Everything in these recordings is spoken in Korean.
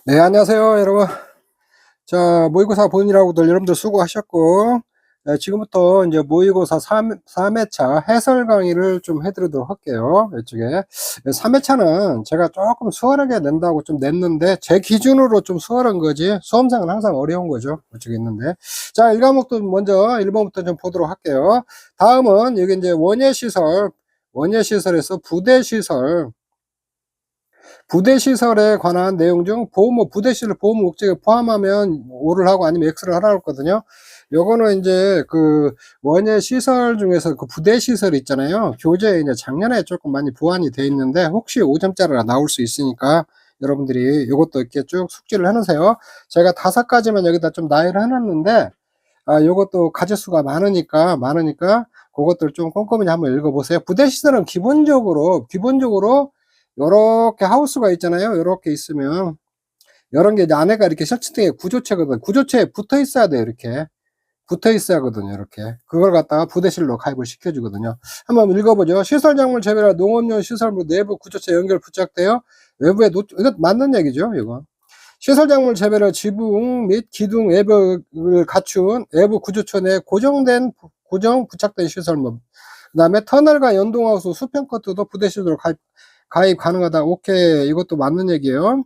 네, 안녕하세요, 여러분. 자, 모의고사 보느라고들 여러분들 수고하셨고, 지금부터 이제 모의고사 3회차 해설 강의를 좀 해드리도록 할게요. 이쪽에. 3회차는 제가 조금 수월하게 낸다고 좀 냈는데, 제 기준으로 좀 수월한 거지, 수험생은 항상 어려운 거죠. 이쪽에 있는데. 자, 1과목도 먼저 1번부터 좀 보도록 할게요. 다음은 여기 이제 원예시설, 원예시설에서 부대시설, 부대시설에 관한 내용 중 보호, 부대시설 보호 목적에 포함하면 O를 하고 아니면 X를 하라고 했거든요. 요거는 이제 그 원예 시설 중에서 그 부대시설 있잖아요. 교재에 이제 작년에 조금 많이 보완이 돼 있는데 혹시 5점짜리가 나올 수 있으니까 여러분들이 요것도 이렇게 쭉 숙지를 해놓으세요. 제가 5가지만 여기다 좀 나열을 해놨는데, 요것도 가지수가 많으니까 그것들 좀 꼼꼼히 한번 읽어보세요. 부대시설은 기본적으로 요렇게 하우스가 있잖아요. 요렇게 있으면 요런 게 이제 안에가 이렇게 셔츠등의 구조체거든. 구조체에 붙어 있어야 돼요. 이렇게 붙어 있어야 하거든요. 이렇게 그걸 갖다가 부대실로 가입을 시켜주거든요. 한번 읽어보죠. 시설 작물 재배라 농업용 시설물 내부 구조체 연결 부착되어 외부에 이거 맞는 얘기죠. 이거 시설 작물 재배로 지붕 및 기둥 외벽을 갖춘 외부 구조체 내 고정 부착된 시설물. 그 다음에 터널과 연동하우스 수평 커트도 부대실로 가입 가능하다. 오케이. 이것도 맞는 얘기예요.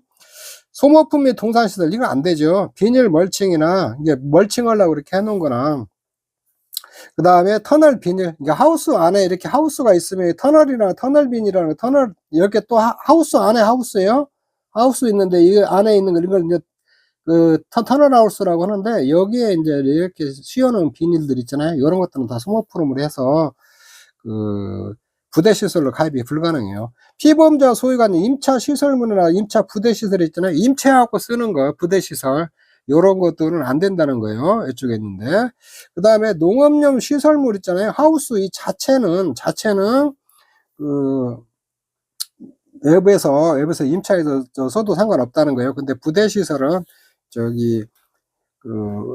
소모품 및 동산시설, 이건 안 되죠. 비닐 멀칭이나, 이게 멀칭하려고 이렇게 해놓은 거나, 그 다음에 터널 비닐, 이게 하우스 안에 이렇게 하우스가 있으면 터널이나 터널 비닐이라는 터널, 이렇게 또 하우스 안에 하우스예요. 하우스 있는데 이 안에 있는 거, 이걸 이제 그 터널 하우스라고 하는데, 여기에 이제 이렇게 씌워놓은 비닐들 있잖아요. 이런 것들은 다 소모품으로 해서 그 부대시설로 가입이 불가능해요. 피보험자 소유가 있는 임차 시설물이나 임차 부대시설 있잖아요. 임차하고 쓰는 거, 부대시설. 요런 것들은 안 된다는 거예요. 이쪽에 있는데. 그 다음에 농업용 시설물 있잖아요. 하우스 이 자체는, 그, 외부에서 임차해서 써도 상관없다는 거예요. 근데 부대시설은 저기,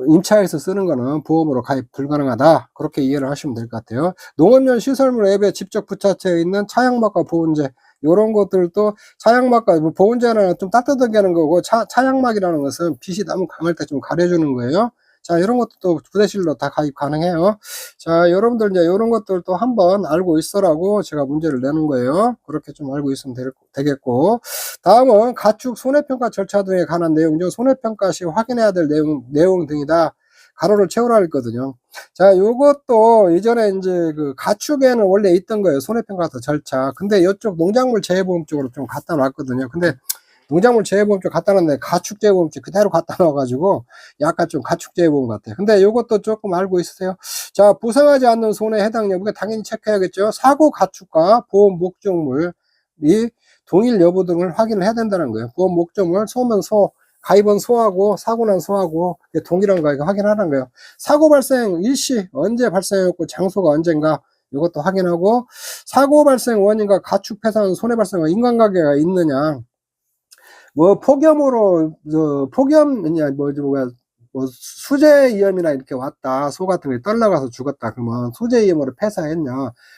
임차해서 쓰는 거는 보험으로 가입 불가능하다. 그렇게 이해를 하시면 될 것 같아요. 농업용 시설물 앱에 직접 부착되어 있는 차양막과 보온재, 요런 것들도 차양막과 보온재는 좀 따뜻하게 하는 거고, 차양막이라는 것은 빛이 너무 강할 때 좀 가려주는 거예요. 자, 이런 것도 또 부대실로 다 가입 가능해요. 자, 여러분들 이제 이런 것들도 한번 알고 있어라고 제가 문제를 내는 거예요. 그렇게 좀 알고 있으면 되겠고. 다음은 가축 손해평가 절차 등에 관한 내용 중 손해평가 시 확인해야 될 내용 등이다. 가로를 채우라 했거든요. 자, 요것도 예전에 이제 그 가축에는 원래 있던 거예요. 손해평가 절차. 근데 이쪽 농작물 재해보험 쪽으로 좀 갖다 놨거든요. 근데 농작물 재해보험 쪽 갖다 놨는데 가축 재해보험 쪽 그대로 갖다 놔가지고 약간 좀 가축 재해보험 같아요. 근데 요것도 조금 알고 있으세요? 자, 부상하지 않는 손해 해당 여부가 당연히 체크해야겠죠. 사고 가축과 보험 목적물이 동일 여부 등을 확인을 해야 된다는 거예요. 보험 목적물, 소면 소, 가입은 소하고 사고 난 소하고 동일한 거 이거 확인하는 거예요. 사고 발생 일시 언제 발생했고 장소가 언젠가 이것도 확인하고, 사고 발생 원인과 가축 폐산 손해 발생과 인간관계가 있느냐, 뭐 폭염으로 폭염이냐 뭐 수재 위험이나 이렇게 왔다, 소 같은 게 떨려가서 죽었다 그러면 수재 위험으로 폐사했냐,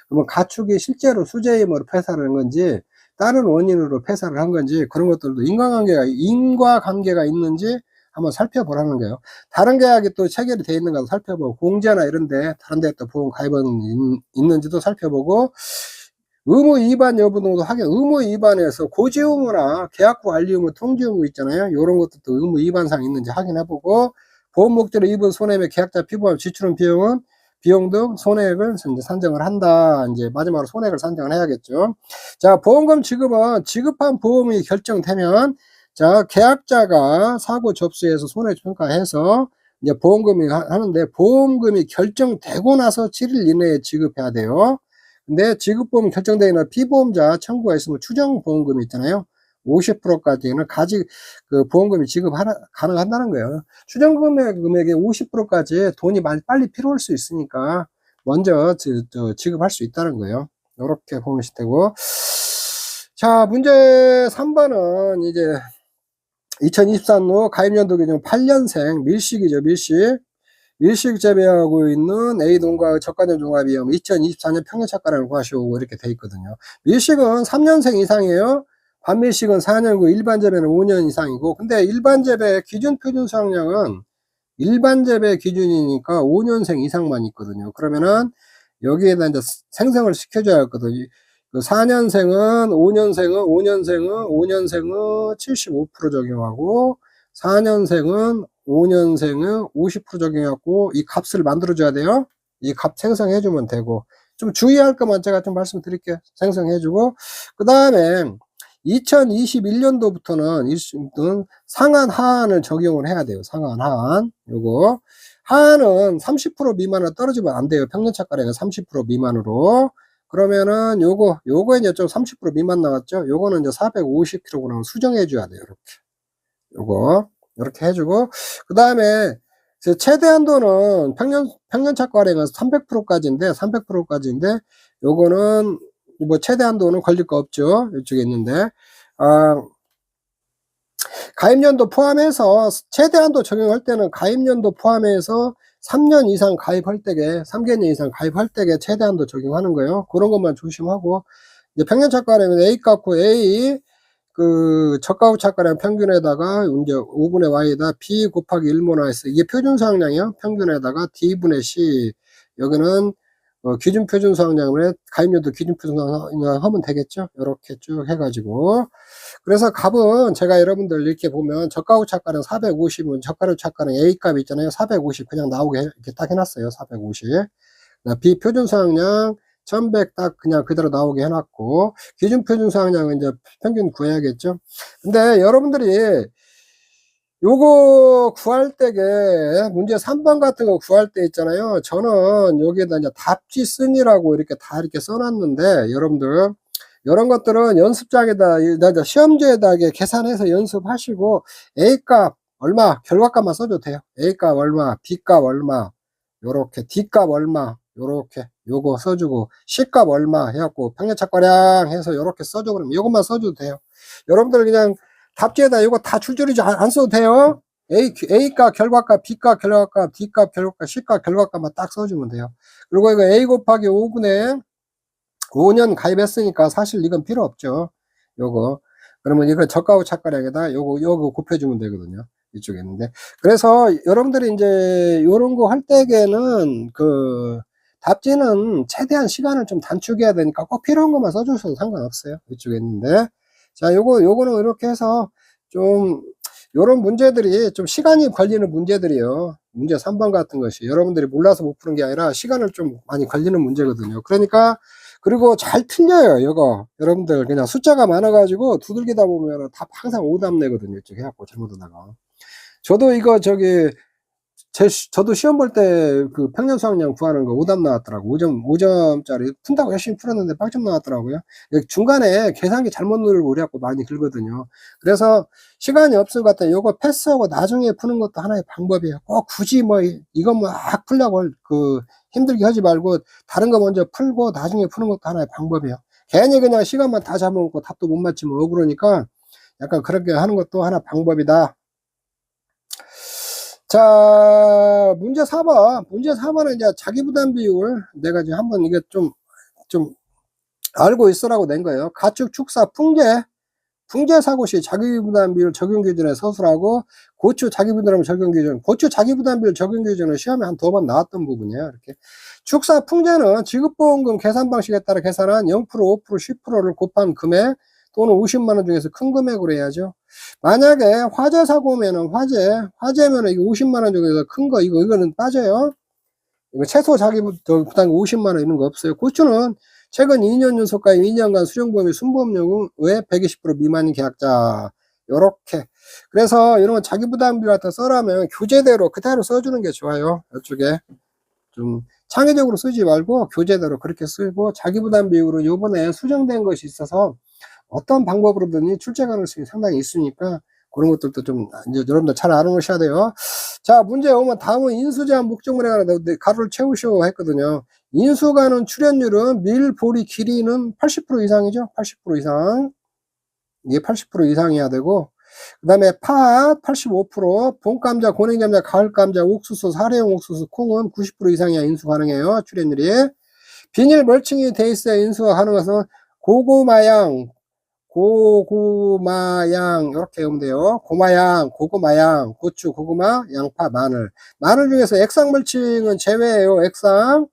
그러면 가축이 실제로 수재 위험으로 폐사를 한 건지 다른 원인으로 폐사를 한 건지, 그런 것들도 인과관계가 있는지 한번 살펴보라는 거예요. 다른 계약이 또 체결이 돼 있는가 살펴보고, 공제나 이런데 다른 데 또 보험 가입은 있는지도 살펴보고, 의무 위반 여부 등도 확인. 의무 위반에서 고지 의무나 계약 후 알리 의무, 통지 의무 있잖아요. 이런 것도 또 의무 위반상 있는지 확인해보고, 보험 목적으로 입은 손해 및 계약자 피보험 지출한 비용 등 손해액을 이제 산정을 한다. 이제 마지막으로 손해액을 산정을 해야겠죠. 자, 보험금 지급은 지급한 보험이 결정되면, 자, 계약자가 사고 접수해서 손해평가해서 이제 보험금이 하는데, 보험금이 결정되고 나서 7일 이내에 지급해야 돼요. 근데 지급보험 결정되거나 피보험자 청구가 있으면 추정보험금이 있잖아요. 50%까지는 그 보험금이 가능한다는 거예요. 추정금액의 50%까지 돈이 빨리 필요할 수 있으니까 먼저 지급할 수 있다는 거예요. 이렇게 보면 되고. 자, 문제 3번은 이제 2023년 가입연도 기준 8년생 밀식이죠, 밀식 재배하고 있는 A농가 저가전 종합이염 2024년 평균 착가량을 구하시오. 이렇게 돼 있거든요. 밀식은 3년생 이상이에요. 반미식은 4년이고 일반 재배는 5년 이상이고, 근데 일반 재배 기준 표준 수확량은 일반 재배 기준이니까 5년생 이상만 있거든요. 그러면은 여기에다 이제 생성을 시켜줘야 하거든요. 그 4년생은 5년생은 75% 적용하고, 4년생은 5년생은 50% 적용하고, 이 값을 만들어줘야 돼요. 이 값 생성해주면 되고, 좀 주의할 것만 제가 좀 말씀드릴게요. 생성해주고, 그 다음에 2021년도부터는 상한 하한을 적용을 해야 돼요. 상한 하한. 요거 하한은 30% 미만으로 떨어지면 안 돼요. 평년착가량은 30% 미만으로. 그러면은 요거 이제 좀 30% 미만 나왔죠. 요거는 이제 450kg 수정해 줘야 돼요. 이렇게. 요거 이렇게 해주고, 그 다음에 최대 한도는 평년착과량은 300%까지인데 300%까지인데 요거는 뭐 최대 한도는 걸릴 거 없죠. 이쪽에 있는데, 가입연도 포함해서 최대 한도 적용할 때는 가입연도 포함해서 3년 이상 가입할 때게 3개년 이상 가입할 때게 최대 한도 적용하는 거예요. 그런 것만 조심하고, 이제 평년착과량은 A 값고 A 그 저가후 착가량 평균에다가 이제 5분의 y에다 b 곱하기 1모나스, 이게 표준 수확량이요. 평균에다가 d분의 c, 여기는 기준 표준 수확량에 가입연도 기준 표준 수확량 하면 되겠죠. 이렇게 쭉 해가지고, 그래서 값은 제가 여러분들 이렇게 보면 저가후 착가량 450은 저가후 착가량 A 값 있잖아요. 450 그냥 나오게 이렇게 딱 해놨어요. 450. B 표준 수확량 1100 딱 그냥 그대로 나오게 해놨고, 기준 표준 수확량은 이제 평균 구해야겠죠. 근데 여러분들이 요거 구할 때게 문제 3번 같은 거 구할 때 있잖아요. 저는 여기에다 이제 답지 쓴이라고 이렇게 다 이렇게 써놨는데, 여러분들 이런 것들은 연습장에다 시험지에다 계산해서 연습하시고, A값 얼마 결과값만 써줘도 돼요. A값 얼마, B값 얼마, 요렇게 D값 얼마, 요렇게 요거 써주고, C값 얼마 해갖고 평년착과량 해서 요렇게 써주고, 그러면 요것만 써줘도 돼요. 여러분들 그냥 답지에다 이거 다 줄줄이 안 써도 돼요. A값 결과값, B값 결과값, D값 결과값, C값 결과값만 딱 써주면 돼요. 그리고 이거 A 곱하기 5분의 5년 가입했으니까 사실 이건 필요 없죠. 요거. 그러면 이거 저가후 착가량에다 요거 곱해주면 되거든요. 이쪽에 있는데. 그래서 여러분들이 이제 요런 거 할 때에는 답지는 최대한 시간을 좀 단축해야 되니까 꼭 필요한 것만 써주셔도 상관없어요. 이쪽에 있는데. 자, 요거는 이렇게 해서 좀, 요런 문제들이 좀 시간이 걸리는 문제들이요. 문제 3번 같은 것이 여러분들이 몰라서 못 푸는 게 아니라 시간을 좀 많이 걸리는 문제거든요. 그러니까, 그리고 잘 틀려요, 이거. 여러분들 그냥 숫자가 많아가지고 두들기다 보면 답 항상 오답 내거든요. 이쪽 해갖고 잘못하다가. 저도 이거 저도 시험 볼 때 그 평년 수학량 구하는 거 오답 나왔더라고. 5점짜리 푼다고 열심히 풀었는데 빵점 나왔더라고요. 중간에 계산기 잘못 누르고 그래갖고 많이 들거든요. 그래서 시간이 없을 것 같아요. 요거 패스하고 나중에 푸는 것도 하나의 방법이에요. 꼭 굳이 뭐 이거 막 풀려고 힘들게 하지 말고 다른 거 먼저 풀고 나중에 푸는 것도 하나의 방법이에요. 괜히 그냥 시간만 다 잡아먹고 답도 못 맞히면 억울하니까 약간 그렇게 하는 것도 하나 방법이다. 자, 문제 4번. 문제 4번은 이제 자기부담 비율. 내가 지금 한번 이게 좀 알고 있으라고 낸 거예요. 가축, 축사, 풍제 사고 시 자기부담 비율 적용 기준에 서술하고, 고추 자기부담 적용 기준. 고추 자기부담 비율 적용 기준은 시험에 한 2번 나왔던 부분이에요. 이렇게. 축사, 풍제는 지급보험금 계산 방식에 따라 계산한 0%, 5%, 10%를 곱한 금액 또는 50만원 중에서 큰 금액으로 해야죠. 만약에 화재 사고면은 화재면은 이거 50만원 중에서 큰 거, 이거는 빠져요. 이거 최소 자기부담 50만원 이런 거 없어요. 고추는 최근 2년 연속가에 2년간 수령보험이 순보험료 외 120% 미만인 계약자. 요렇게. 그래서 이런 건 자기부담비 같은 거 써라면 교재대로 그대로 써주는 게 좋아요. 이쪽에. 좀 창의적으로 쓰지 말고 교재대로 그렇게 쓰고, 자기부담 비율은 요번에 수정된 것이 있어서 어떤 방법으로든 출제 가능성이 상당히 있으니까 그런 것들도 좀 이제 여러분들 잘 알아놓으셔야 돼요. 자, 문제 오면 다음은 인수제한 목적물에 관한 가로를 채우시오 했거든요. 인수가는 출연율은 밀, 보리, 기리는 80% 이상이죠. 80% 이상. 이게 80% 이상이어야 되고, 그 다음에 팥 85%, 봄감자, 고냉감자, 가을감자, 옥수수, 사례용 옥수수, 콩은 90% 이상이야 인수 가능해요. 출연율이. 비닐 멀칭이 돼 있어야 인수가 가능해서 고구마양, 고구마양 이렇게 하면 돼요. 고마양, 고구마양, 고추, 고구마, 양파, 마늘. 마늘 중에서 액상 멀칭은 제외예요. 액상.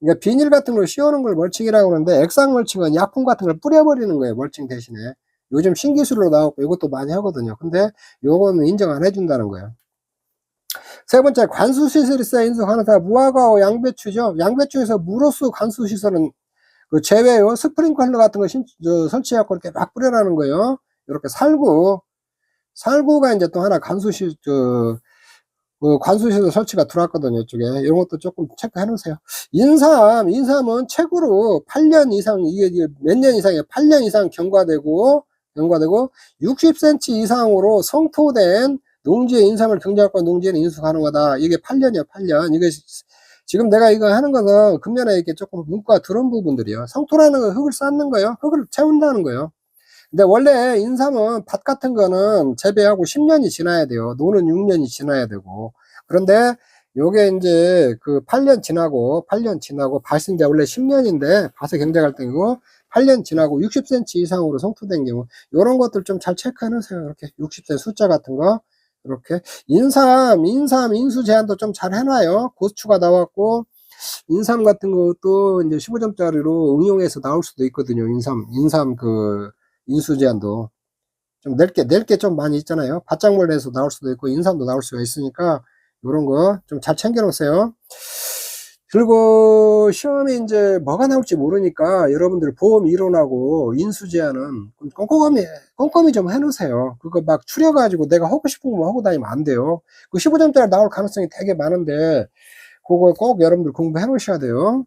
그러니까 비닐 같은 걸 씌우는 걸 멀칭이라고 하는데 액상 멀칭은 약품 같은 걸 뿌려버리는 거예요. 멀칭 대신에. 요즘 신기술로 나왔고 이것도 많이 하거든요. 근데 요거는 인정 안 해준다는 거예요. 세 번째, 관수시설에 인수하는 다 무화과와 양배추죠. 양배추에서 무로스 관수시설은 그 제외요. 스프링클러 같은 거 설치해갖고 이렇게 막 뿌려라는 거예요. 이렇게 살구가 이제 또 하나 그 관수시설 설치가 들어왔거든요. 이쪽에. 이런 것도 조금 체크해 놓으세요. 인삼은 최고로 8년 이상, 이게 몇 년 이상이에요. 8년 이상 경과되고 60cm 이상으로 성토된 농지의 인삼을 경작과 농지에는 인수 가능하다. 이게 8년이야, 8년. 이게 지금 내가 이거 하는 것은 금년에 이렇게 조금 문구가 들어온 부분들이요. 성토라는 건 흙을 쌓는 거예요. 흙을 채운다는 거예요. 근데 원래 인삼은 밭 같은 거는 재배하고 10년이 지나야 돼요. 노는 6년이 지나야 되고. 그런데 요게 이제 그 8년 지나고 밭은 이제 원래 10년인데 밭의 경작할 때고 8년 지나고 60cm 이상으로 성토된 경우 요런 것들 좀 잘 체크해 놓으세요. 이렇게 60cm 숫자 같은 거 이렇게 인삼 인수 제한도 좀 잘 해놔요. 고수추가 나왔고 인삼 같은 것도 이제 15점짜리로 응용해서 나올 수도 있거든요. 인삼 그 인수 제한도 좀 낼게 좀 많이 있잖아요. 밭작물에서 나올 수도 있고 인삼도 나올 수가 있으니까 요런 거 좀 잘 챙겨 놓으세요. 그리고 시험에 이제 뭐가 나올지 모르니까 여러분들 보험 이론하고 인수 제한은 꼼꼼히 좀 해놓으세요. 그거 막 추려가지고 내가 하고 싶은 것만 하고 다니면 안 돼요. 그 15점짜리 나올 가능성이 되게 많은데 그거 꼭 여러분들 공부해 놓으셔야 돼요.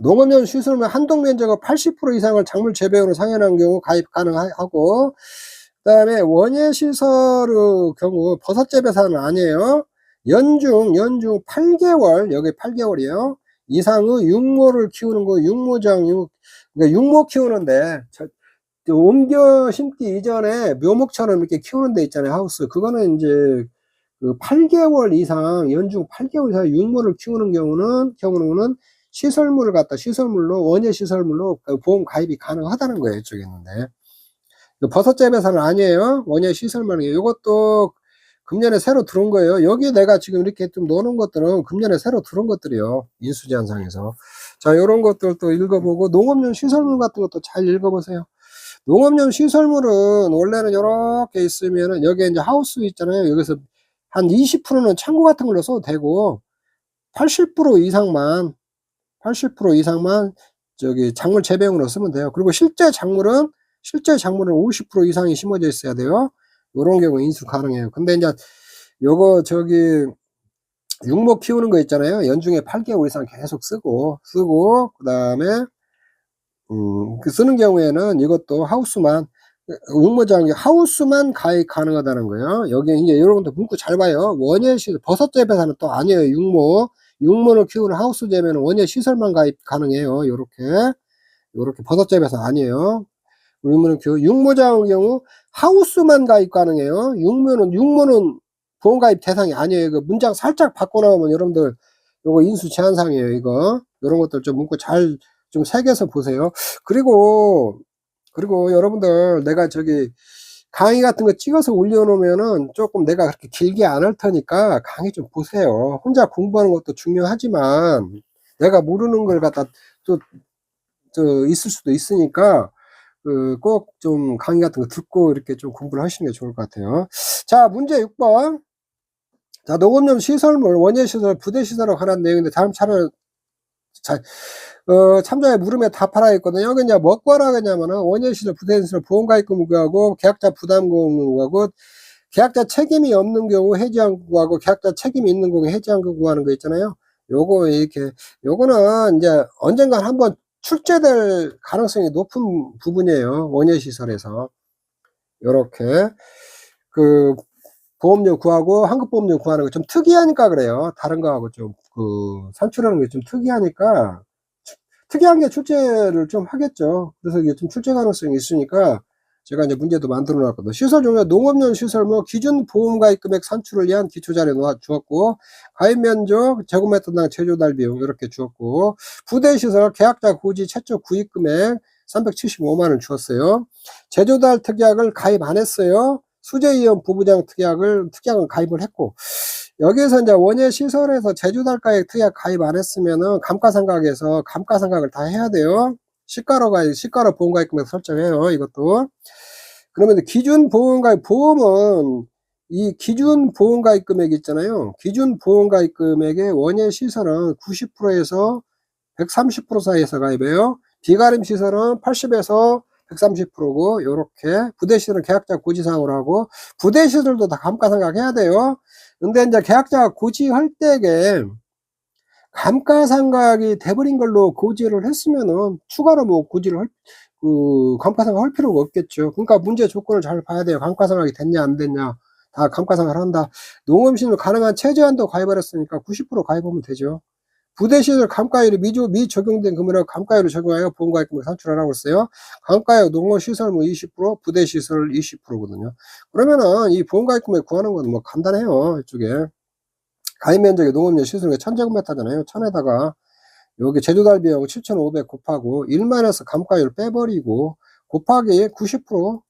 농업용 시설물 한동 면적의 80% 이상을 작물 재배용으로 상연한 경우 가입 가능하고, 그 다음에 원예 시설의 경우 버섯 재배사는 아니에요. 연중 8개월, 여기 8개월이에요. 이상의 육모를 키우는 거, 그러니까 육모 키우는데, 옮겨 심기 이전에 묘목처럼 이렇게 키우는 데 있잖아요, 하우스. 그거는 이제 그 8개월 이상, 연중 8개월 이상 육모를 키우는 경우는 시설물로, 원예 시설물로 보험 가입이 가능하다는 거예요, 이쪽에 있는데. 버섯 재배사는 아니에요. 원예 시설물이에요. 이것도 금년에 새로 들어온 거예요. 여기 내가 지금 이렇게 좀 넣어놓은 것들은 금년에 새로 들어온 것들이요. 인수제한상에서. 자, 요런 것들도 읽어보고, 농업용 시설물 같은 것도 잘 읽어보세요. 농업용 시설물은 원래는 이렇게 있으면은, 여기에 이제 하우스 있잖아요. 여기서 한 20%는 창고 같은 걸로 써도 되고, 80% 이상만 저기 작물 재배용으로 쓰면 돼요. 그리고 실제 작물은 50% 이상이 심어져 있어야 돼요. 요런 경우 인수 가능해요. 근데 이제 요거 저기 육목 키우는 거 있잖아요. 연중에 8개월 이상 계속 쓰고 그다음에 그 쓰는 경우에는 이것도 하우스만 가입 가능하다는 거예요. 여기 이제 여러분들 문구 잘 봐요. 원예 시설, 버섯 재배사는 또 아니에요. 육모를 키우는 하우스 재배는 원예 시설만 가입 가능해요. 요렇게 버섯 재배사 아니에요. 육모장의 경우 하우스만 가입 가능해요. 육모는 보험 가입 대상이 아니에요. 그 문장 살짝 바꿔 나오면 여러분들 요거 인수 제한상이에요. 이거 요런 것들 좀 문구 잘 좀 새겨서 보세요. 그리고 여러분들 내가 저기 강의 같은 거 찍어서 올려놓으면은 조금 내가 그렇게 길게 안 할 테니까 강의 좀 보세요. 혼자 공부하는 것도 중요하지만 내가 모르는 걸 갖다 또 있을 수도 있으니까 꼭 좀 강의 같은 거 듣고 이렇게 좀 공부를 하시는 게 좋을 것 같아요. 자, 문제 6번. 자, 농업용 시설물, 원예시설, 부대시설에 관한 내용인데 다음 차례 참조의 물음에 답하라 했거든요. 여기 이제 뭐고 하라 하냐면은 원예시설, 부대시설, 보험가입금 구하고 계약자 부담금 구하고 계약자 책임이 없는 경우 해지한 구하고 계약자 책임이 있는 경우 해지한 거 구하는 거 있잖아요. 요거는 이제 언젠간 한번 출제될 가능성이 높은 부분이에요. 원예시설에서. 요렇게 그 보험료 구하고 환급보험료 구하는 거 좀 특이하니까 그래요. 다른 거하고 좀 산출하는 게 좀 특이하니까 특이한 게 출제를 좀 하겠죠. 그래서 이게 좀 출제 가능성이 있으니까 제가 이제 문제도 만들어 놨거든요. 시설 종류 농업용 시설 기준 보험 가입 금액 산출을 위한 기초 자료 주었고, 가입 면적, 제곱미터당 제조 달 비용 이렇게 주었고, 부대 시설 계약자 고지 최초 구입 금액 375만 원 주었어요. 제조달 특약을 가입 안 했어요. 수재이원 부부장 특약을 가입을 했고, 여기에서 이제 원예 시설에서 제조달가액 특약 가입 안 했으면은 감가상각에서 감가상각을 다 해야 돼요. 시가로 보험가입금액 설정해요, 이것도. 그러면 기준 보험가입, 보험은 이 기준 보험가입 금액 있잖아요. 기준 보험가입 금액의 원예 시설은 90%에서 130% 사이에서 가입해요. 비가림 시설은 80에서 130%고, 요렇게 부대시설은 계약자 고지사항으로 하고, 부대시설도 다 감가상각 해야 돼요. 근데 이제 계약자가 고지할 때에 감가상각이 돼버린 걸로 고지를 했으면은 추가로 뭐 고지를 감가상각 할 필요가 없겠죠. 그러니까 문제 조건을 잘 봐야 돼요. 감가상각이 됐냐 안 됐냐 다 감가상각을 한다. 농업시설 가능한 최저한도 가입을 했으니까 90% 가입하면 되죠. 부대시설 감가율이 미적용된 금액을 감가율을 적용하여 보험가입금을 산출하라고 했어요. 감가율 농업시설물 20%, 부대시설 20%거든요. 그러면은 이 보험가입금액 구하는 건 뭐 간단해요. 이쪽에 가입면적이 농업용 시설이 1000제곱미터잖아요. 1000에다가 여기 제조달 비용 7,500 곱하고 1마이너스 감가율 빼버리고 곱하기 90%,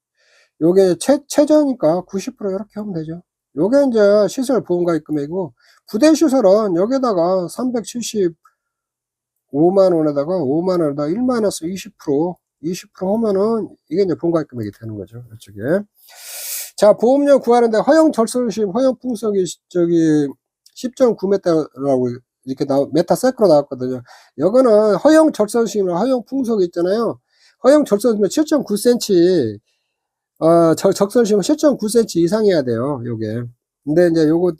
요게 최저니까 90% 이렇게 하면 되죠. 요게 이제 시설 보험가입 금액이고, 부대시설은 여기다가 375만원에다가 5만원에다가 1-20% 하면은 이게 이제 보험가입 금액이 되는 거죠. 이쪽에. 자, 보험료 구하는데 허용 절선심, 허용 풍속이 10.9m라고 이렇게 메타세크로 나왔거든요. 요거는 허용 절선심이랑 허용 풍속이 있잖아요. 허용 절선심은 7.9cm, 적선심은 7.9cm 이상이어야 돼요, 요게. 근데 이제 요거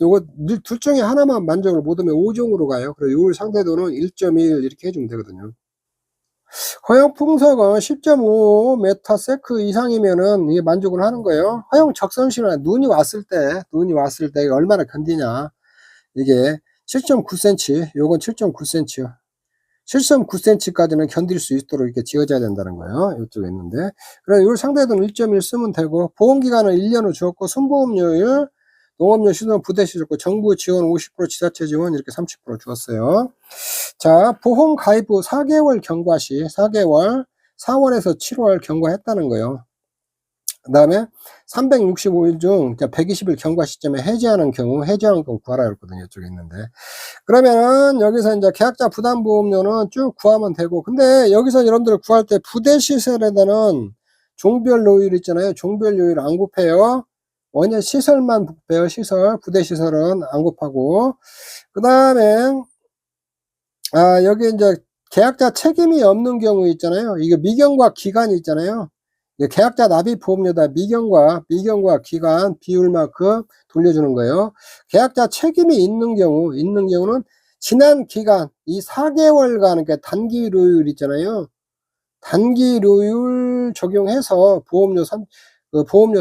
둘 중에 하나만 만족을 못하면 5종으로 가요. 그리고 요 상대도는 1.1 이렇게 해주면 되거든요. 허용 풍속은 10.5msec 이상이면은 이게 만족을 하는 거예요. 허용 적선심은 눈이 왔을 때 얼마나 견디냐. 이게 7.9cm, 요건 7.9cm요. 7.9cm까지는 견딜 수 있도록 이렇게 지어져야 된다는 거예요. 이쪽에 있는데. 그래서 요 상대도는 1.1 쓰면 되고, 보험기간은 1년을 주었고, 순보험료율, 농업용 시설 부대시 줬고, 정부 지원 50%, 지자체 지원 이렇게 30% 주었어요. 자, 보험 가입 후 4개월 경과 시, 4개월, 4월에서 7월 경과했다는 거예요. 그 다음에 365일 중 120일 경과 시점에 해지하는 경우 구하라 그랬거든요. 이쪽에 있는데. 그러면은 여기서 이제 계약자 부담보험료는 쭉 구하면 되고, 근데 여기서 여러분들 구할 때 부대시설에다는 종별 요율 있잖아요. 종별 요율 안 곱해요. 원예 시설만 곱해요. 부대시설은 안 곱하고. 그 다음에, 여기 이제 계약자 책임이 없는 경우 있잖아요. 이게 미경과 기간이 있잖아요. 계약자 납입 보험료다 미경과 기간 비율만큼 돌려주는 거예요. 계약자 책임이 있는 경우는 지난 기간 이 4개월간 그러니까 단기료율 있잖아요. 단기료율 적용해서 보험료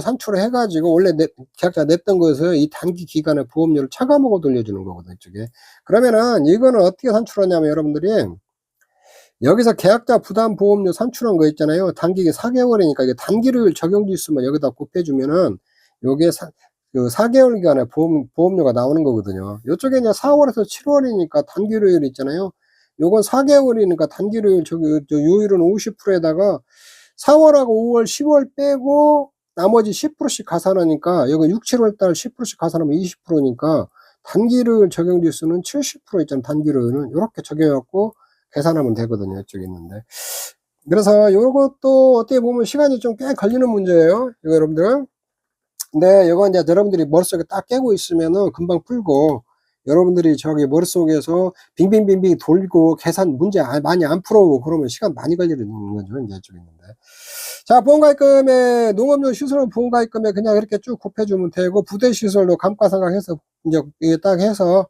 산출을 해가지고 원래 계약자 냈던 것을 이 단기 기간에 보험료를 차감하고 돌려주는 거거든요. 이쪽에. 그러면은 이거는 어떻게 산출하냐면 여러분들이 여기서 계약자 부담 보험료 산출한 거 있잖아요. 단기가 4개월이니까 이게 단기료율 적용도 있으면 여기다 곱해주면은 요게 4개월 기간에 보험료가 나오는 거거든요. 요쪽에 이제 4월에서 7월이니까 단기료율 있잖아요. 요건 4개월이니까 단기료율 요율은 50%에다가 4월하고 5월, 10월 빼고 나머지 10%씩 가산하니까 여기 6, 7월 달 10%씩 가산하면 20%니까 단기료율 적용 지수는 70% 있잖아요. 단기료율은 이렇게 적용해갖고 계산하면 되거든요. 이쪽에 있는데. 그래서 요것도 어떻게 보면 시간이 좀 꽤 걸리는 문제예요. 이거 여러분들. 근데 이거 이제 여러분들이 머릿속에 딱 깨고 있으면은 금방 풀고, 여러분들이 저기 머릿속에서 빙빙빙빙 돌고 계산 문제 많이 안 풀어오고 그러면 시간 많이 걸리는 거죠. 이제 이쪽에 있는데. 자, 보험가입금에 농업용 시설은 보험가입금에 그냥 이렇게 쭉 곱해주면 되고, 부대시설로 감가상각해서 이제 이게 딱 해서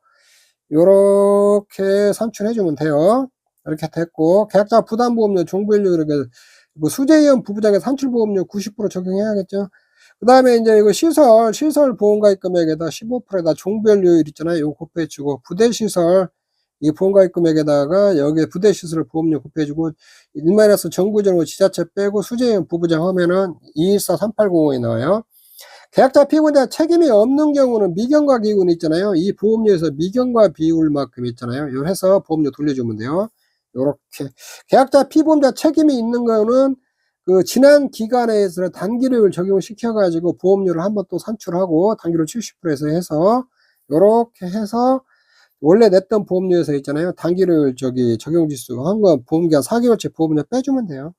요렇게 산출해주면 돼요. 이렇게 됐고, 계약자 부담보험료 종부연료 이렇게 뭐 수재이원 부부장의 산출보험료 90% 적용해야겠죠. 그 다음에 이제 이거 시설 보험가입 금액에다 15%에다 종부연료율 있잖아요. 이거 곱해주고, 부대시설 이 보험가입 금액에다가 여기 부대시설 보험료 곱해주고, 1마이너스 정부정부 지자체 빼고 수재이원 부부장 하면은 2143805에 나와요. 계약자 피고자 책임이 없는 경우는 미경과 기준 있잖아요. 이 보험료에서 미경과 비율만큼 있잖아요. 이걸 해서 보험료 돌려주면 돼요. 요렇게. 계약자 피보험자 책임이 있는 거는 그 지난 기간에서 단기료율 적용시켜 가지고 보험료를 한번 또 산출하고 단기료 70%에서 해서 요렇게 해서 원래 냈던 보험료에서 있잖아요. 단기료율 적용지수 한 거 보험기간 4개월치 보험료 빼주면 돼요.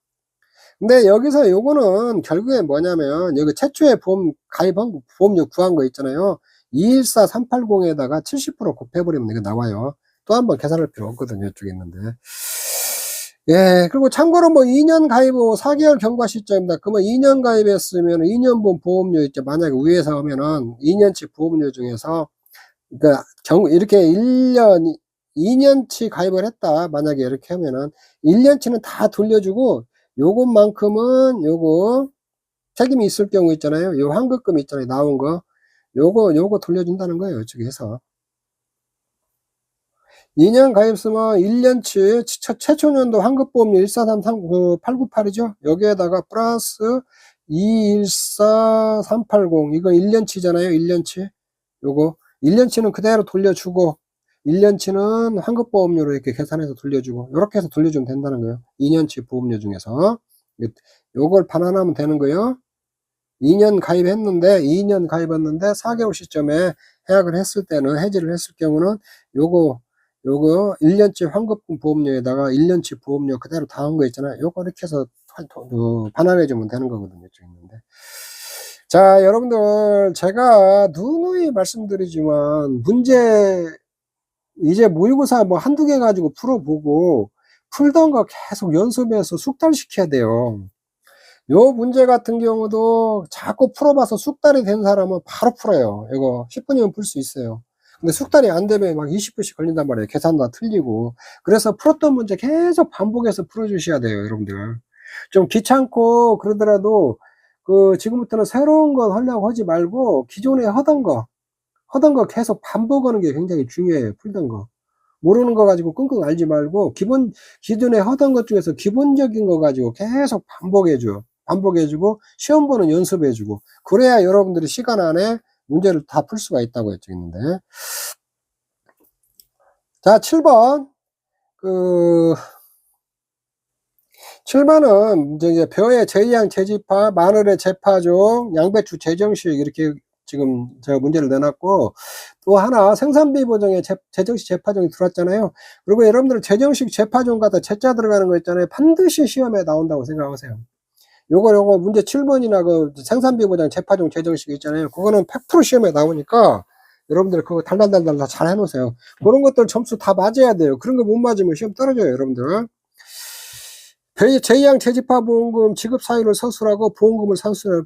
근데 여기서 요거는 결국에 뭐냐면 여기 최초에 보험 가입한 거 보험료 구한 거 있잖아요. 214380에다가 70% 곱해버리면 이거 나와요. 또 한 번 계산할 필요 없거든요. 이쪽에 있는데. 예, 그리고 참고로 뭐 2년 가입 후 4개월 경과 시점입니다. 그러면 2년 가입했으면 2년분 보험료 있죠. 만약에 위에서 하면은 2년치 보험료 중에서 그러니까 이렇게 1년 2년치 가입을 했다. 만약에 이렇게 하면은 1년치는 다 돌려주고 요것만큼은 요거 책임이 있을 경우 있잖아요. 요 환급금 있잖아요. 나온 거. 요거 돌려준다는 거예요. 이쪽에 해서. 2년 가입수면 1년치 최초년도 환급보험료 1433,898이죠. 여기에다가 플러스 214380 이거 1년치잖아요. 1년치. 요거 1년치는 그대로 돌려주고 1년치는 환급보험료로 이렇게 계산해서 돌려주고 요렇게 해서 돌려주면 된다는 거예요. 2년치 보험료 중에서 요걸 반환하면 되는 거예요. 2년 가입했는데 4개월 시점에 해약을 했을 때는 해지를 했을 경우는 요거 1년치 환급금 보험료에다가 1년치 보험료 그대로 다 한 거 있잖아요. 요거 이렇게 해서 반환해 주면 되는 거거든요. 이쪽에 있는데. 자, 여러분들 제가 누누이 말씀드리지만 문제 이제 모의고사 뭐 한두 개 가지고 풀어보고 풀던 거 계속 연습해서 숙달시켜야 돼요. 요 문제 같은 경우도 자꾸 풀어봐서 숙달이 된 사람은 바로 풀어요. 이거 10분이면 풀 수 있어요. 근데 숙달이 안 되면 막 20분씩 걸린단 말이에요. 계산 다 틀리고. 그래서 풀었던 문제 계속 반복해서 풀어주셔야 돼요, 여러분들. 좀 귀찮고 그러더라도 지금부터는 새로운 건 하려고 하지 말고 기존에 하던 거 계속 반복하는 게 굉장히 중요해요. 풀던 거. 모르는 거 가지고 끙끙 앓지 말고 기존에 하던 것 중에서 기본적인 거 가지고 계속 반복해주고 시험 보는 연습해주고 그래야 여러분들이 시간 안에 문제를 다 풀 수가 있다고 했죠 있는데. 자, 7번 7번은 이제 벼의 제이항 재집합, 마늘의 재파종, 양배추 재정식 이렇게 지금 제가 문제를 내놨고 또 하나 생산비 보정에 재정식 재파종이 들어왔잖아요. 그리고 여러분들 재정식 재파종 갖다 재자 들어가는 거 있잖아요. 반드시 시험에 나온다고 생각하세요. 요거 문제 7번이나 그 생산비 보정 재파종 재정식 있잖아요. 그거는 100% 시험에 나오니까 여러분들 그거 달달달달 다 잘 해놓으세요. 그런 것들 점수 다 맞아야 돼요. 그런 거 못 맞으면 시험 떨어져요, 여러분들. 제2항 재집합보험금 지급 사유를 서술하고 보험금을 산출할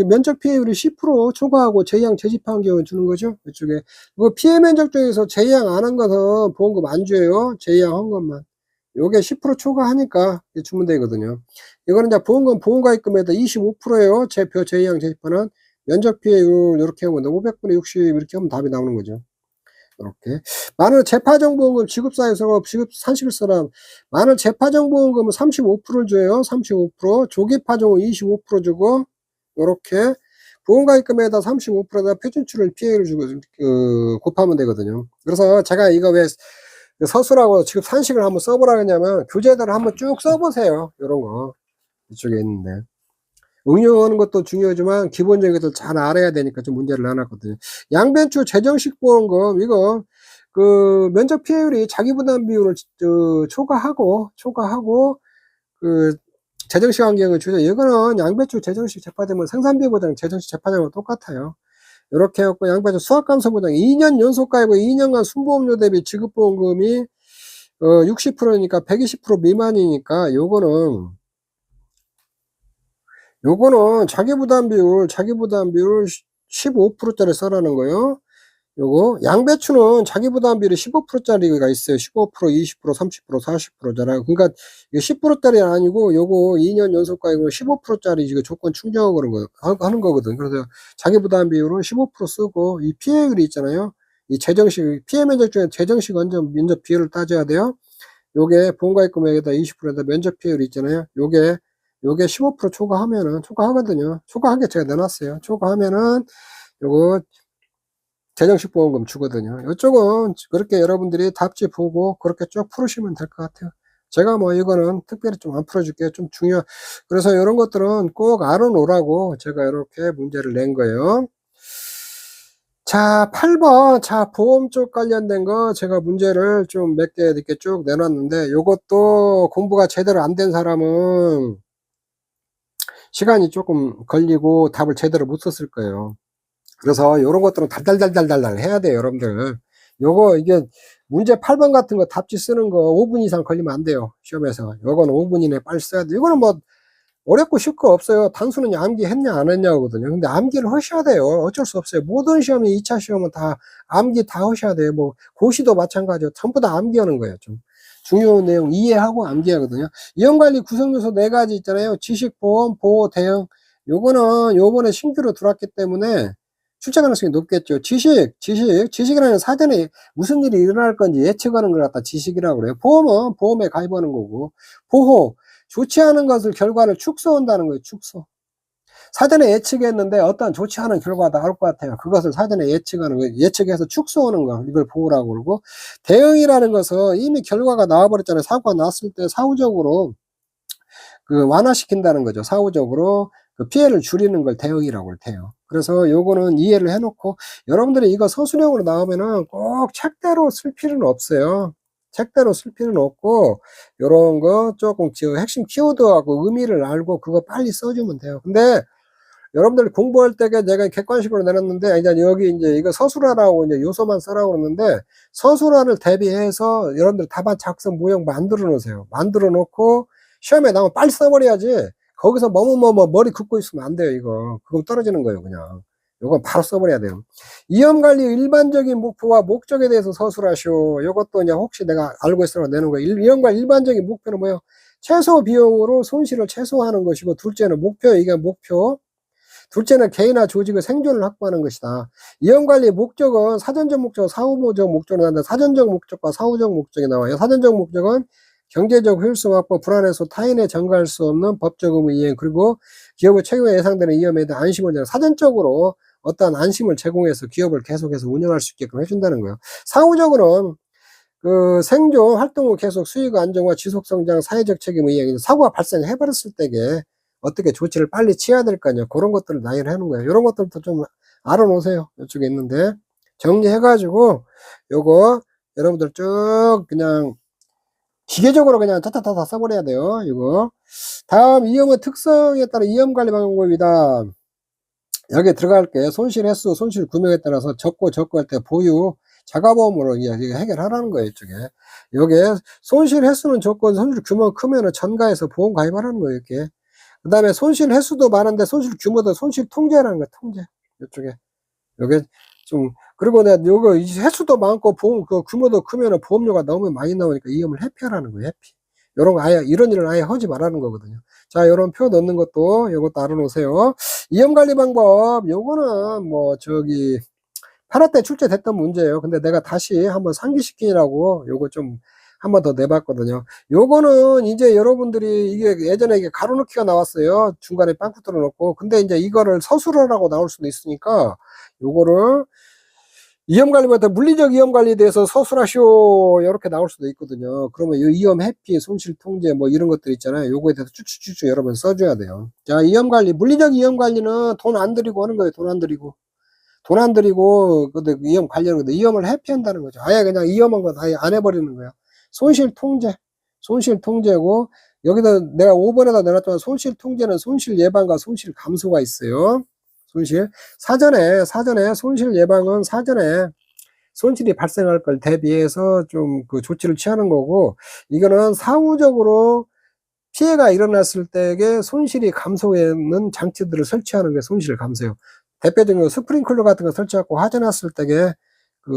면적 피해율이 10% 초과하고 제2항 재집합한 경우에 주는 거죠. 이쪽에 그 피해 면적 중에서 제2항 안 한 것은 보험금 안 줘요. 제2항 한 것만. 요게 10% 초과하니까 주면 되거든요. 이거는 이제 보험가입금에다 25%예요. 제2항 재집합은 면적 피해율 이렇게 하면 500분의 60 이렇게 하면 답이 나오는 거죠. 이렇게 마늘 재파종보험금 지급사유서가 산식을 써라. 마늘 재파종보험금은 35%를 줘요. 35%. 조기파종은 25% 주고 요렇게 보험가입금에다 35%다 표준치를 피해를 주고 곱하면 되거든요. 그래서 제가 이거 왜 서술하고 지금 산식을 한번 써보라 그러냐면 교재들을 한번 쭉 써보세요. 요런 거 이쪽에 있는데 응용하는 것도 중요하지만 기본적인 것들 잘 알아야 되니까 좀 문제를 내놨거든요. 양배추 재정식 보험금 이거 면적 피해율이 자기부담 비율을 초과하고 재정식 환경을 주죠. 이거는 양배추 재정식 재파되면 생산비 보장 재정식 재파되면 똑같아요. 이렇게 해갖고 양배추 수확감소 보장 2년 연속 가입고 2년간 순보험료 대비 지급보험금이 60%니까 120% 미만이니까 요거는 자기부담 비율 15%짜리 써라는 거예요. 요거 양배추는 자기부담 비율이 15%짜리가 있어요. 15%, 20%, 30%, 40%잖아요. 그러니까 이게 10%짜리 아니고 요거 2년 연속 가입은 15%짜리 지금 조건 충족하는 하는 거거든. 그래서 자기부담 비율은 15% 쓰고 이 피해율이 있잖아요. 이 재정식 피해 면적 중에 재정식 완전 면적 비율을 따져야 돼요. 요게 보험가입금액에다 20%에다 면적 피해율이 있잖아요. 요게 15% 초과하거든요. 초과하게 제가 내놨어요. 초과하면은 요거 재정식 보험금 주거든요. 이쪽은 그렇게 여러분들이 답지 보고 그렇게 쭉 풀으시면 될 것 같아요. 제가 뭐 이거는 특별히 좀 안 풀어줄게요. 좀 그래서 이런 것들은 꼭 알아놓으라고 제가 이렇게 문제를 낸 거예요. 자, 8번. 자, 보험 쪽 관련된 거 제가 문제를 좀 몇 개 이렇게 쭉 내놨는데, 요것도 공부가 제대로 안 된 사람은 시간이 조금 걸리고 답을 제대로 못 썼을 거예요. 그래서 요런 것들은 달달달달달 해야 돼요, 여러분들. 이게 문제 8번 같은 거 답지 쓰는 거 5분 이상 걸리면 안 돼요, 시험에서. 요건 5분 이내에 빨리 써야 돼. 이거는 뭐 어렵고 쉽고 없어요. 단수는 암기 했냐 안 했냐거든요. 근데 암기를 하셔야 돼요. 어쩔 수 없어요. 모든 시험이 2차 시험은 다 암기 다 하셔야 돼요. 뭐 고시도 마찬가지요. 전부 다 암기하는 거예요. 좀 중요한 내용 이해하고 암기하거든요. 이용관리 구성요소 4가지 있잖아요. 지식, 보험, 보호, 대응. 요거는 요번에 신규로 들어왔기 때문에 출제 가능성이 높겠죠. 지식이라는 사전에 무슨 일이 일어날 건지 예측하는 걸 갖다 지식이라고 그래요. 보험은 보험에 가입하는 거고, 보호, 좋지 않은 것을 결과를 축소한다는 거예요. 축소. 사전에 예측했는데 어떤 좋지 않은 결과가 나올 것 같아요. 그것을 사전에 예측하는 거예요. 예측해서 축소하는 거, 이걸 보호라고 그러고, 대응이라는 것은 이미 결과가 나와버렸잖아요. 사고가 났을 때 사후적으로 완화시킨다는 거죠. 사후적으로 피해를 줄이는 걸 대응이라고 해요. 그래서 요거는 이해를 해놓고, 여러분들이 이거 서술형으로 나오면은 꼭 책대로 쓸 필요는 없어요. 책대로 쓸 필요는 없고, 요런 거 조금 핵심 키워드하고 의미를 알고 그거 빨리 써주면 돼요. 근데 여러분들 공부할 때 내가 객관식으로 내놨는데, 이제 여기 이제 이거 서술하라고 이제 요소만 써라고 그러는데, 서술안을 대비해서 여러분들 답안 작성 모형 만들어 놓으세요. 만들어 놓고 시험에 나오면 빨리 써버려야지. 거기서 머리 긋고 있으면 안 돼요, 이거. 그거 떨어지는 거예요, 그냥. 요건 바로 써버려야 돼요. 이염관리 일반적인 목표와 목적에 대해서 서술하시오. 요것도 이제 혹시 내가 알고 있으라고 내는 거예요. 이염관리 일반적인 목표는 뭐예요? 최소 비용으로 손실을 최소화하는 것이고, 둘째는 목표, 이게 목표. 둘째는 개인이나 조직의 생존을 확보하는 것이다. 이용관리의 목적은 사전적 목적, 사후적 목적으로 나는데, 사전적 목적과 사후적 목적이 나와요. 사전적 목적은 경제적 효율성 확보, 불안해서 타인에 전가할 수 없는 법적 의무 이행, 그리고 기업의 최후에 예상되는 위험에 대한 안심을 사전적으로 어떠한 안심을 제공해서 기업을 계속해서 운영할 수 있게끔 해준다는 거예요. 사후적으로는 생존, 활동 후 계속 수익 안정화, 지속 성장, 사회적 책임 이행, 사고가 발생해버렸을 때에 어떻게 조치를 빨리 취해야 될 거 아니에요. 그런 것들을 나열해 놓은 거예요. 이런 것들도 좀 알아놓으세요. 이쪽에 있는데 정리해가지고 요거 여러분들 쭉 그냥 기계적으로 그냥 타타타타 써버려야 돼요. 이거 다음 이염의 특성에 따라 이염 관리 방법이다. 여기 들어갈게. 손실 횟수, 손실 금액에 따라서 적고 할 때 보유 자가보험으로 이게 해결하라는 거예요. 이쪽에 여기에 손실 횟수는 적고 손실 규모가 크면은 전가해서 보험 가입하라는 거예요. 이렇게. 그 다음에 손실 횟수도 많은데 손실 규모도 손실 통제라는 거야, 통제. 이쪽에. 요게 좀, 그리고 내가 요거 횟수도 많고 보험, 규모도 크면은 보험료가 너무 많이 나오니까 이염을 회피하라는 거예요, 회피. 요런 거 이런 일을 아예 하지 말라는 거거든요. 자, 요런 표 넣는 것도, 요것도 알아놓으세요. 이염 관리 방법, 요거는 파라 때 출제됐던 문제예요. 근데 내가 다시 한번 상기시키라고 요거 좀 한 번 더 내봤거든요. 요거는 이제 여러분들이 이게 예전에 이게 가로넣기가 나왔어요. 중간에 빵꾸 뚫어놓고. 근데 이제 이거를 서술하라고 나올 수도 있으니까 요거를 이염관리부터 물리적 이염관리에 대해서 서술하시오. 이렇게 나올 수도 있거든요. 그러면 이 이염 회피, 손실 통제 뭐 이런 것들 있잖아요. 요거에 대해서 쭉쭉쭉 여러분 써줘야 돼요. 자, 이염관리. 물리적 이염관리는 돈 안 들이고 하는 거예요. 돈 안 들이고. 돈 안 들이고, 근데 이염 관리하는 건데, 이염을 회피한다는 거죠. 아예 그냥 이염한 건 아예 안 해버리는 거야. 손실 통제. 손실 통제고, 여기다 내가 5번에다 내놨지만 손실 통제는 손실 예방과 손실 감소가 있어요. 사전에 손실 예방은 사전에 손실이 발생할 걸 대비해서 좀 조치를 취하는 거고, 이거는 사후적으로 피해가 일어났을 때에 손실이 감소하는 장치들을 설치하는 게 손실 감소예요. 대표적으로 스프링클러 같은 거 설치하고 화재 났을 때에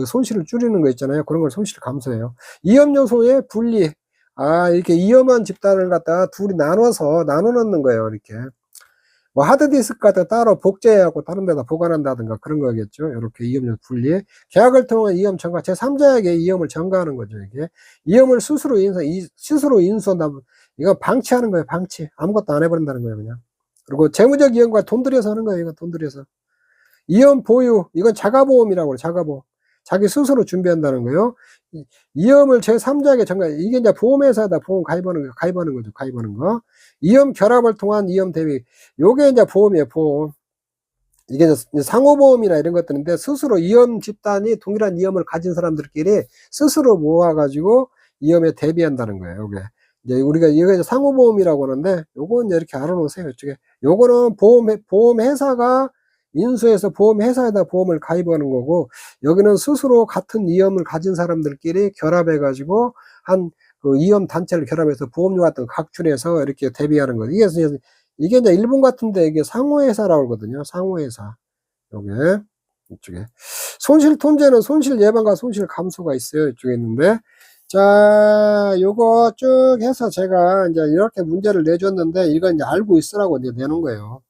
손실을 줄이는 거 있잖아요. 그런 걸 손실 감소해요. 이염 요소의 분리. 이렇게 이염한 집단을 갖다가 둘이 나눠 넣는 거예요. 이렇게. 뭐 하드디스크 같은 거 따로 복제하고 다른 데다 보관한다든가 그런 거겠죠. 이렇게 이염 요소 분리. 계약을 통한 이염 첨가. 제3자에게 이염을 전가하는 거죠. 이게. 이염을 스스로 인수한다. 이거 방치하는 거예요. 방치. 아무것도 안 해버린다는 거예요. 그냥. 그리고 재무적 이염과 돈 들여서 하는 거예요. 이거 돈 들여서. 이염 보유. 이건 자가보험이라고 그래요. 자가보험. 자기 스스로 준비한다는 거예요. 위험을 제3자에게 전가, 이게 이제 보험회사에다 보험 가입하는 거죠. 가입하는 거. 위험 결합을 통한 위험 대비. 요게 이제 보험이에요, 보험. 이게 이제 상호보험이나 이런 것들인데, 스스로 위험 집단이 동일한 위험을 가진 사람들끼리 스스로 모아가지고 위험에 대비한다는 거예요, 요게. 이제 우리가 이거 이제 상호보험이라고 하는데, 요거 이제 이렇게 알아놓으세요, 이쪽에. 요거는 보험회사가 인수해서 보험회사에다 보험을 가입하는 거고, 여기는 스스로 같은 위험을 가진 사람들끼리 결합해가지고, 그 위험 단체를 결합해서 보험료 같은 거 각출해서 이렇게 대비하는 거예요. 이게 이제 일본 같은데 이게 상호회사라고 그러거든요. 상호회사. 요게, 이쪽에. 손실 통제는 손실 예방과 손실 감소가 있어요. 이쪽에 있는데. 자, 요거 쭉 해서 제가 이제 이렇게 문제를 내줬는데, 이건 이제 알고 있으라고 이제 내는 거예요.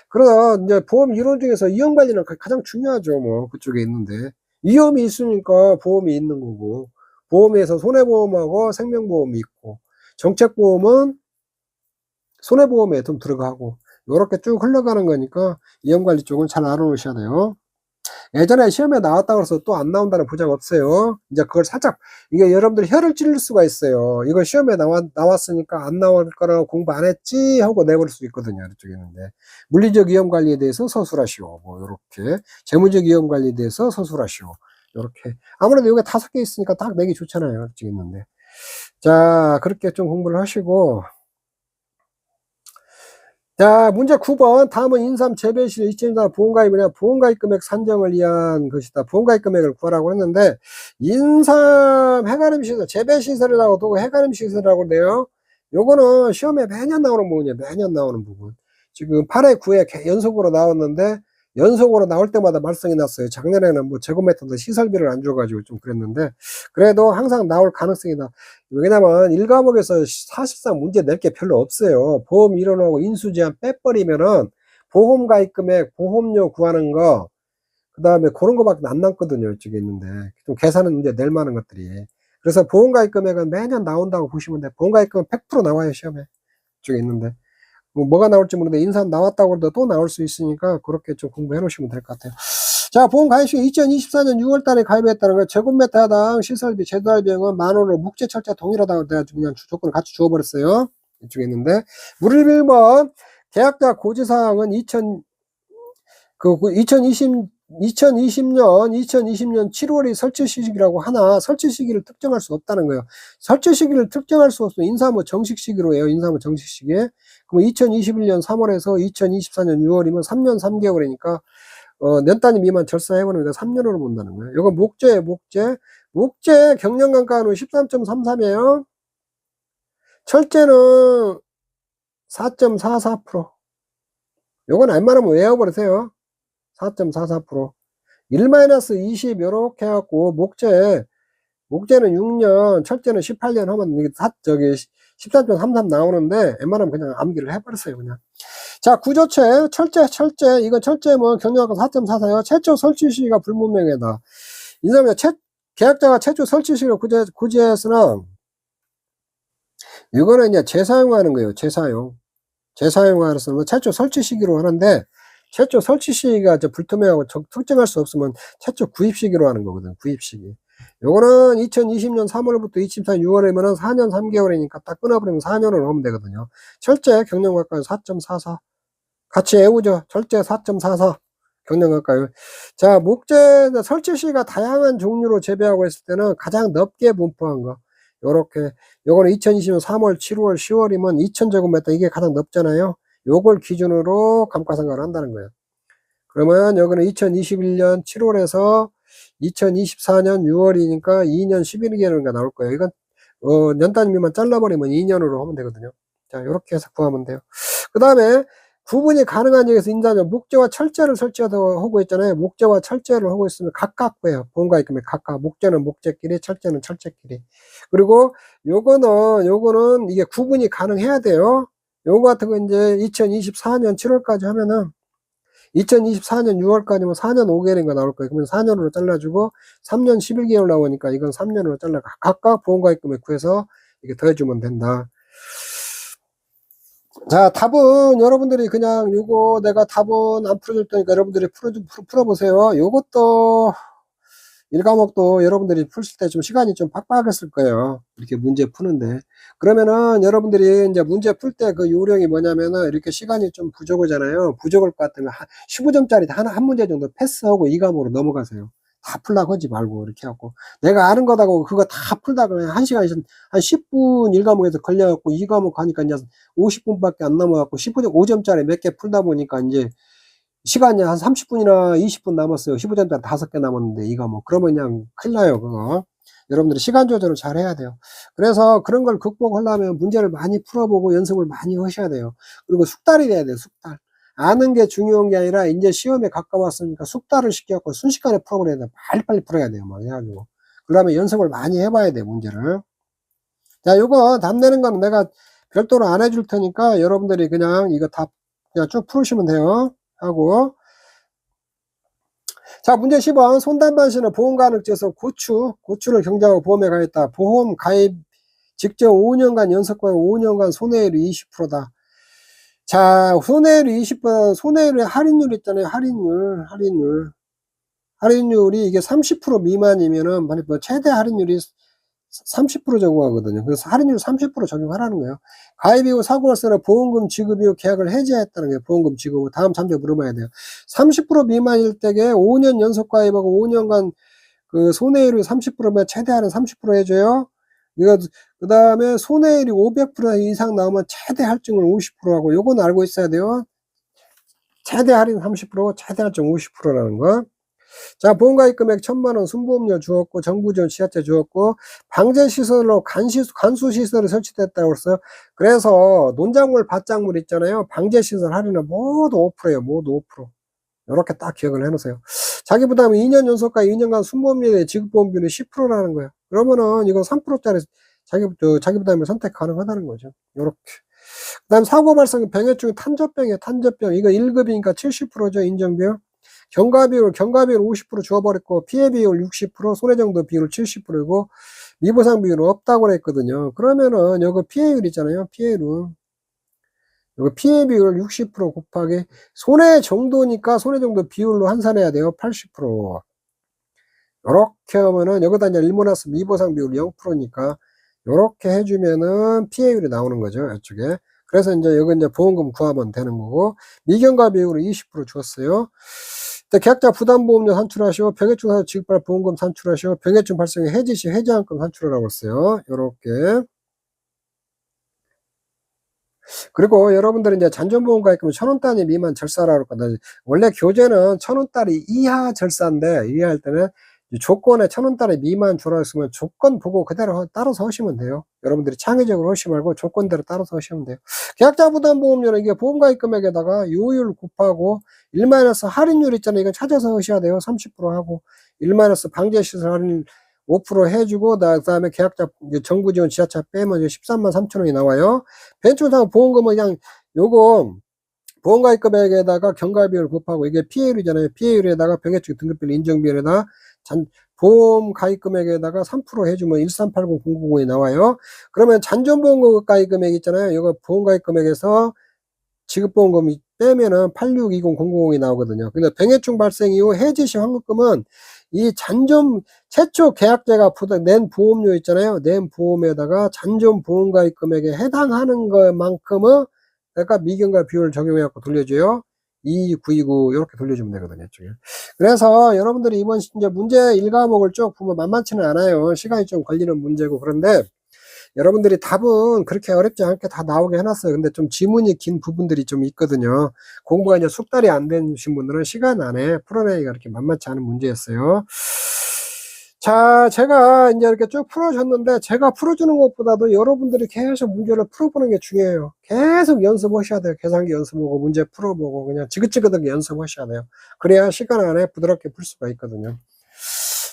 그러나 이제 보험 이론 중에서 위험 관리는 가장 중요하죠. 뭐, 그쪽에 있는데. 위험이 있으니까 보험이 있는 거고, 보험에서 손해보험하고 생명보험이 있고, 정책보험은 손해보험에 좀 들어가고, 요렇게 쭉 흘러가는 거니까 위험관리 쪽은 잘 알아놓으셔야 돼요. 예전에 시험에 나왔다고 해서 또 안 나온다는 보장 없어요. 이제 그걸 살짝, 이게 여러분들 혀를 찔릴 수가 있어요. 이거 시험에 나왔으니까 안 나올 거라고 공부 안 했지 하고 내버릴 수 있거든요. 이쪽에 있는데. 물리적 위험 관리에 대해서 서술하시오. 뭐, 요렇게. 재무적 위험 관리에 대해서 서술하시오. 요렇게. 아무래도 이게 5개 있으니까 딱 내기 좋잖아요. 이쪽에 있는데. 자, 그렇게 좀 공부를 하시고. 자, 문제 9번. 다음은 인삼 재배 시 2024 보험가입이냐, 보험가입 금액 산정을 위한 것이다. 보험가입 금액을 구하라고 했는데, 인삼 해가림 시설, 재배 시설이라고 두고 해가림 시설이라고 그래요. 요거는 시험에 매년 나오는 부분이에요. 매년 나오는 부분. 지금 8회, 9회 연속으로 나왔는데, 연속으로 나올 때마다 말썽이 났어요. 작년에는 뭐 재고 메터드 시설비를 안 줘가지고 좀 그랬는데, 그래도 항상 나올 가능성이 왜냐면 1과목에서 사실상 문제 낼 게 별로 없어요. 보험 이론하고 인수제한 빼버리면은 보험 가입금액, 보험료 구하는 거, 그 다음에 그런 거밖에 안 남거든요. 이쪽에 있는데. 좀 계산은 이제 낼 만한 것들이. 그래서 보험 가입금액은 매년 나온다고 보시면 돼요. 보험 가입금은 100% 나와요, 시험에. 이쪽에 있는데. 뭐가 나올지 모르는데 인삼 나왔다고 해도 또 나올 수 있으니까 그렇게 좀 공부해 놓으시면 될 것 같아요. 자, 보험 가입시 2024년 6월 달에 가입했다는 거예요. 제곱미터당 시설비, 제도할 비용은 10,000원으로 묵제, 철제 동일하다고 내가지고 그냥 조건을 같이 주어버렸어요. 이쪽에 있는데. 무료 1번, 계약자 고지사항은 2020년 7월이 설치 시기라고 하나, 설치 시기를 특정할 수 없다는 거예요. 설치 시기를 특정할 수 없으면 인사무 정식 시기로 해요. 인사무 정식 시기. 그럼 2021년 3월에서 2024년 6월이면 3년 3개월이니까, 년 단위 미만 절사해보는 거 3년으로 본다는 거예요. 이건 목재예요, 목재. 목재 경량간가는 13.33이에요. 철제는 4.44%. 요건 웬만하면 외워버리세요. 4.44%. 1-20 요렇게 해갖고 목재는 6년, 철제는 18년 하면 이게 13.33 나오는데 웬만하면 그냥 암기를 해버렸어요, 그냥. 자, 구조체, 철제. 이건 철제면 경량가 4.44요. 최초 설치 시기가 불분명하다. 이 다음에 계약자가 최초 설치 시기를 구제했으나, 이거는 이제 재사용하는 거예요, 재사용. 재사용하는 최초 설치 시기로 하는데, 최초 설치 시기가 불투명하고 특정할 수 없으면 최초 구입 시기로 하는 거거든, 구입 시기. 요거는 2020년 3월부터 2024년 6월이면은 4년 3개월이니까 딱 끊어버리면 4년을 하면 되거든요. 철제 경량가가 4.44. 같이 외우죠. 철제 4.44. 경량가가요. 자, 목재 설치 시기가 다양한 종류로 재배하고 있을 때는 가장 넓게 분포한 거. 요렇게. 요거는 2020년 3월, 7월, 10월이면 2000제곱미터 이게 가장 넓잖아요. 요걸 기준으로 감가상각을 한다는 거예요. 그러면 여기는 2021년 7월에서 2024년 6월이니까 2년 11개월인가 나올 거예요. 이건 년 단위만 잘라버리면 2년으로 하면 되거든요. 자, 요렇게 해서 구하면 돼요. 그 다음에 구분이 가능한 지역에서 인자면 목재와 철제를 설치하고 있잖아요. 목재와 철제를 하고 있으면 각각 구해요. 보험가입 금액 각각. 목재는 목재끼리, 철제는 철제끼리. 그리고 요거는 이게 구분이 가능해야 돼요. 요거 같은 거 이제 2024년 7월까지 하면은 2024년 6월까지면 4년 5개월인가 나올 거예요. 그러면 4년으로 잘라주고 3년 11개월 나오니까 이건 3년으로 잘라 각각 보험가입 금액 구해서 이게 더해주면 된다. 자, 답은 여러분들이 그냥 요거 내가 답은 안 풀어줄 테니까 여러분들이 풀어보세요. 요것도 1과목도 여러분들이 푸실 때 좀 시간이 좀 빡빡했을 거예요. 이렇게 문제 푸는데. 그러면은 여러분들이 이제 문제 풀 때 그 요령이 뭐냐면은 이렇게 시간이 좀 부족하잖아요. 부족할 것 같으면 15점짜리 한 문제 정도 패스하고 2과목으로 넘어가세요. 다 풀라고 하지 말고 이렇게 하고. 내가 아는 거다고 그거 다 풀다가 그냥 1시간, 한 10분 1과목에서 걸려갖고 2과목 가니까 이제 50분밖에 안 남아갖고 5점짜리 몇 개 풀다 보니까 이제 시간이 한 30분이나 20분 남았어요. 15점짜리 5개 남았는데 이거 뭐 그러면 그냥 큰일 나요 그거. 여러분들이 시간 조절을 잘 해야 돼요. 그래서 그런 걸 극복하려면 문제를 많이 풀어보고 연습을 많이 하셔야 돼요. 그리고 숙달이 돼야 돼요. 숙달. 아는 게 중요한 게 아니라 이제 시험에 가까웠으니까 숙달을 시켜갖고 순식간에 풀어버려야 돼요. 빨리빨리 풀어야 돼요. 막 해가지고. 그러면 연습을 많이 해봐야 돼요. 문제를. 자, 요거 답 내는 거는 내가 별도로 안 해줄 테니까 여러분들이 그냥 이거 답 그냥 쭉 풀으시면 돼요. 하고. 자, 문제 10번. 손담반시는 보험가능지에서 고추를 경작하고 보험에 가입했다. 보험 가입 직전 5년간 연속과에 5년간 손해율이 20%다. 자, 손해율이 20%, 손해율의 할인율 있잖아요. 할인율이 이게 30% 미만이면은, 뭐 최대 할인율이 30% 적용하거든요. 그래서 할인율 30% 적용하라는 거예요. 가입 이후 사고 발생한 보험금 지급 이후 계약을 해지했다는 거예요. 보험금 지급 후 다음 잠재 물어봐야 돼요. 30% 미만일 때에 5년 연속 가입하고 5년간 그 손해율이 30%면 최대한은 30% 해줘요. 이거 그 다음에 손해율이 500% 이상 나오면 최대 할증을 50%하고 요건 알고 있어야 돼요. 최대 할인 30%, 최대 할증 50%라는 거. 자, 보험가입 금액 1000만원 순보험료 주었고, 정부지원 지자체 주었고, 방제시설로 관수시설이 설치됐다고 했어요. 그래서 논작물, 밭작물 있잖아요. 방제시설 할인은 모두 5%예요. 모두 5%. 이렇게 딱 기억을 해놓으세요. 자기 부담은 2년 연속과 2년간 순보험료의 지급보험비는 10%라는 거예요. 그러면은 이거 3%짜리 자기 부담을 선택 가능하다는 거죠. 요렇게. 그 다음 사고 발생 병해충 탄저병이에요. 탄저병. 이거 1급이니까 70%죠. 인정비용. 경과비율 50% 주어버렸고, 피해비율 60%, 손해정도 비율 70%이고, 미보상 비율은 없다고 했거든요. 그러면은, 여기 피해율 있잖아요. 피해율은. 여기 피해비율 60% 곱하기, 손해정도니까 손해정도 비율로 환산해야 돼요. 80%. 요렇게 하면은, 여기다 이제 일모나스 미보상 비율 0%니까, 요렇게 해주면은 피해율이 나오는 거죠. 이쪽에. 그래서 이제 여기 이제 보험금 구하면 되는 거고, 미경과 비율을 20% 주었어요. 계약자 부담보험료 산출하시고, 병해충 사고 지급할 보험금 산출하시고, 병해충 발생에 해지 시 해지환금 산출하라고 했어요. 요렇게. 그리고 여러분들이 이제 잔존보험 가입하면 1000원단위 미만 절사라고 그러거든요. 원래 교재는 1000원단위 이하 절사인데, 이해할 때는 조건에 1000원단위 미만 주라 했으면 조건 보고 그대로 따라서 하시면 돼요. 여러분들이 창의적으로 하시 말고 조건대로 따라서 하시면 돼요. 계약자 부담보험료는 이게 보험가입 금액에다가 요율 곱하고 1 할인율 있잖아요. 이건 찾아서 하셔야 돼요. 30% 하고 1 방제시설 할인 5% 해주고, 그 다음에 계약자 정부 지원 지자체 빼면 13만 3천원이 나와요. 벤처상 보험금은 그냥 요거 보험가입 금액에다가 경과비율 곱하고, 이게 피해율이잖아요. 피해율에다가 병해충 등급별 인정비율에다가 보험 가입 금액에다가 3% 해주면 1380090이 나와요. 그러면 잔존보험 가입 금액 있잖아요. 이거 보험 가입 금액에서 지급보험금이 빼면은 862000이 나오거든요. 근데 병해충 발생 이후 해지시 환급금은 이 최초 계약자가 낸 보험료 있잖아요. 낸 보험에다가 잔존보험 가입 금액에 해당하는 것만큼은 그러니까 미경과 비율을 적용해갖고 돌려줘요. 22929 이렇게 돌려주면 되거든요. 이쪽에. 그래서 여러분들이 이번 이제 문제 1과목을 쭉 보면 만만치는 않아요. 시간이 좀 걸리는 문제고. 그런데 여러분들이 답은 그렇게 어렵지 않게 다 나오게 해놨어요. 근데 좀 지문이 긴 부분들이 좀 있거든요. 공부가 이제 숙달이 안 되신 분들은 시간 안에 풀어내기가 그렇게 만만치 않은 문제였어요. 자, 제가 이제 이렇게 쭉 풀어줬는데, 제가 풀어주는 것보다도 여러분들이 계속 문제를 풀어보는 게 중요해요. 계속 연습하셔야 돼요. 계산기 연습하고, 문제 풀어보고, 그냥 지긋지긋하게 연습하셔야 돼요. 그래야 시간 안에 부드럽게 풀 수가 있거든요.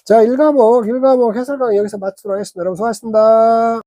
자, 1과목 해설 강의 여기서 마치도록 하겠습니다. 여러분 수고하셨습니다.